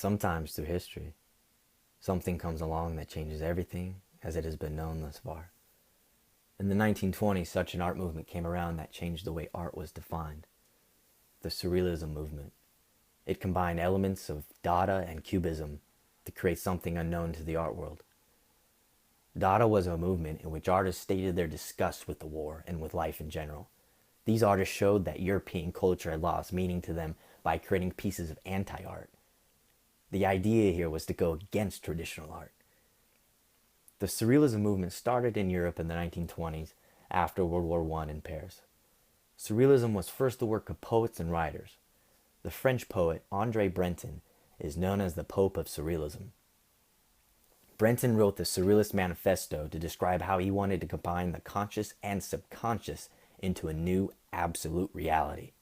Sometimes through history, something comes along that changes everything as it has been known thus far. In the 1920s, such an art movement came around that changed the way art was defined. The Surrealism movement. It combined elements of Dada and Cubism to create something unknown to the art world. Dada was a movement in which artists stated their disgust with the war and with life in general. These artists showed that European culture had lost meaning to them by creating pieces of anti-art. The idea here was to go against traditional art. The Surrealism movement started in Europe in the 1920s after World War I in Paris. Surrealism was first the work of poets and writers. The French poet André Breton is known as the Pope of Surrealism. Breton wrote the Surrealist Manifesto to describe how he wanted to combine the conscious and subconscious into a new absolute reality.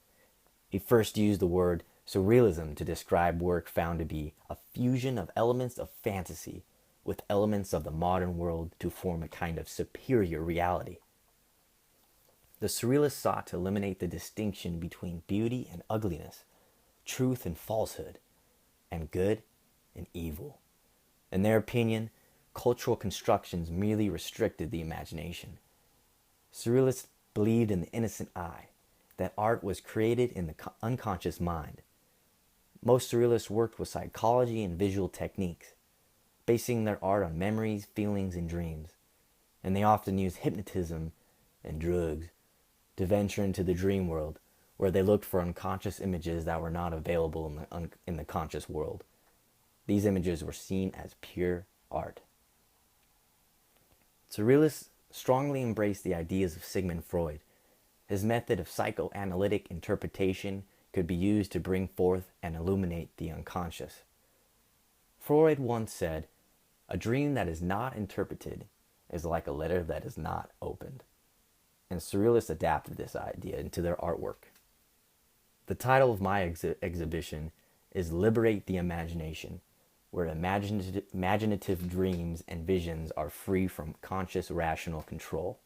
He first used the word surrealism to describe work found to be a fusion of elements of fantasy with elements of the modern world to form a kind of superior reality. The surrealists sought to eliminate the distinction between beauty and ugliness, truth and falsehood, and good and evil. In their opinion, cultural constructions merely restricted the imagination. Surrealists believed in the innocent eye, that art was created in the unconscious mind. Most surrealists worked with psychology and visual techniques, basing their art on memories, feelings, and dreams. And they often used hypnotism and drugs to venture into the dream world, where they looked for unconscious images that were not available in the conscious world. These images were seen as pure art. Surrealists strongly embraced the ideas of Sigmund Freud. His method of psychoanalytic interpretation could be used to bring forth and illuminate the unconscious. Freud once said, "A dream that is not interpreted is like a letter that is not opened." And surrealists adapted this idea into their artwork. The title of my exhibition is Liberate the Imagination, where imaginative dreams and visions are free from conscious rational control.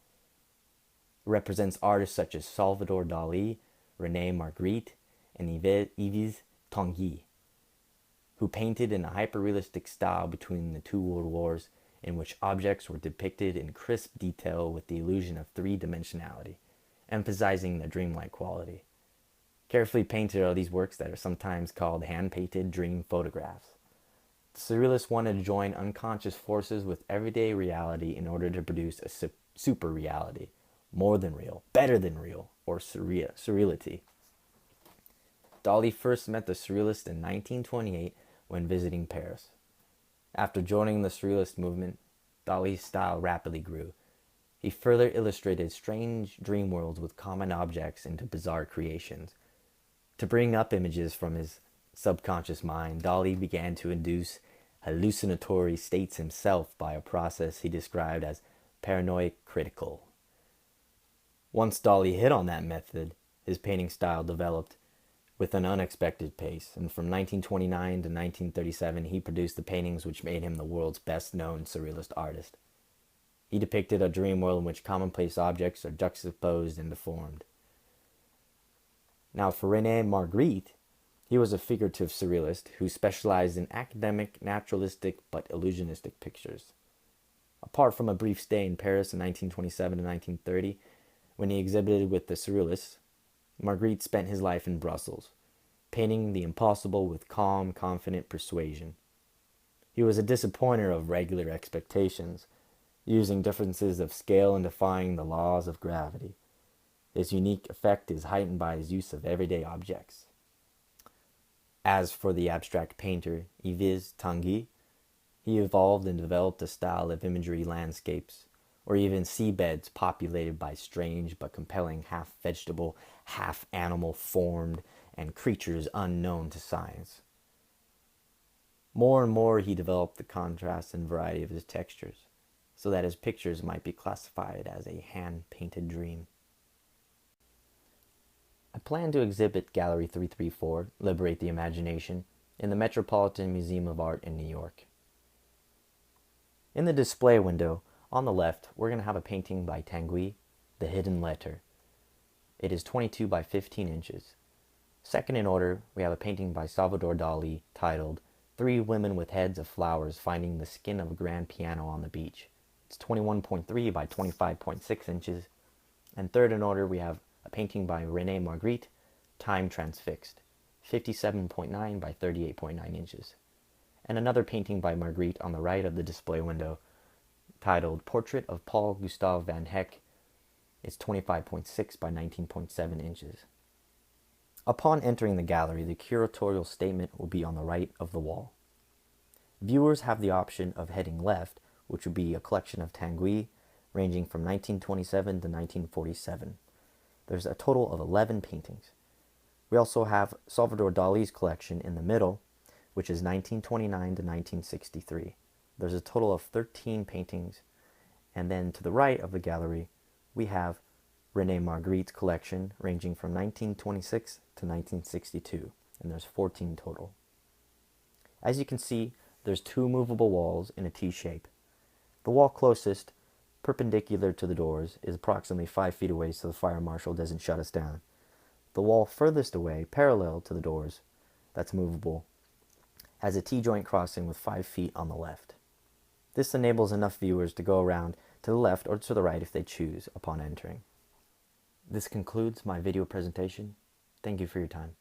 It represents artists such as Salvador Dali, René Magritte, and Yves Tanguy, who painted in a hyperrealistic style between the two world wars, in which objects were depicted in crisp detail with the illusion of three-dimensionality, emphasizing their dreamlike quality. Carefully painted are these works that are sometimes called hand-painted dream photographs. The Surrealists wanted to join unconscious forces with everyday reality in order to produce a super reality, more than real, better than real, or surreality. Dali first met the Surrealists in 1928 when visiting Paris. After joining the Surrealist movement, Dali's style rapidly grew. He further illustrated strange dream worlds with common objects into bizarre creations. To bring up images from his subconscious mind, Dali began to induce hallucinatory states himself by a process he described as paranoid critical. Once Dali hit on that method, his painting style developed with an unexpected pace, and from 1929 to 1937 he produced the paintings which made him the world's best-known surrealist artist. He depicted a dream world in which commonplace objects are juxtaposed and deformed. Now for René Magritte, he was a figurative surrealist who specialized in academic, naturalistic, but illusionistic pictures. Apart from a brief stay in Paris in 1927 to 1930, when he exhibited with the Surrealists, Magritte spent his life in Brussels, painting the impossible with calm, confident persuasion. He was a disappointer of regular expectations, using differences of scale and defying the laws of gravity. His unique effect is heightened by his use of everyday objects. As for the abstract painter Yves Tanguy, he evolved and developed a style of imagery landscapes, or even seabeds populated by strange but compelling half-vegetable, half-animal formed and creatures unknown to science. More and more he developed the contrast and variety of his textures, so that his pictures might be classified as a hand-painted dream. I plan to exhibit Gallery 334, Liberate the Imagination, in the Metropolitan Museum of Art in New York. In the display window, on the left, we're going to have a painting by Tanguy, The Hidden Letter. It is 22 by 15 inches. Second in order, we have a painting by Salvador Dali titled Three women with heads of flowers finding the skin of a grand piano on the beach. It's 21.3 by 25.6 inches. And third in order, we have a painting by Rene Magritte, Time Transfixed, 57.9 by 38.9 inches. And another painting by Magritte on the right of the display window, titled Portrait of Paul Gustave van Heck. It's 25.6 by 19.7 inches. Upon entering the gallery, the curatorial statement will be on the right of the wall. Viewers have the option of heading left, which would be a collection of Tanguy ranging from 1927 to 1947. There's a total of 11 paintings. We also have Salvador Dali's collection in the middle, which is 1929 to 1963. There's a total of 13 paintings. And then to the right of the gallery, we have Rene Magritte's collection ranging from 1926 to 1962, and there's 14 total. As you can see, there's two movable walls in a T shape. The wall closest, perpendicular to the doors, is approximately 5 feet away so the fire marshal doesn't shut us down. The wall furthest away, parallel to the doors, that's movable, has a T-joint crossing with 5 feet on the left. This enables enough viewers to go around to the left or to the right if they choose upon entering. This concludes my video presentation. Thank you for your time.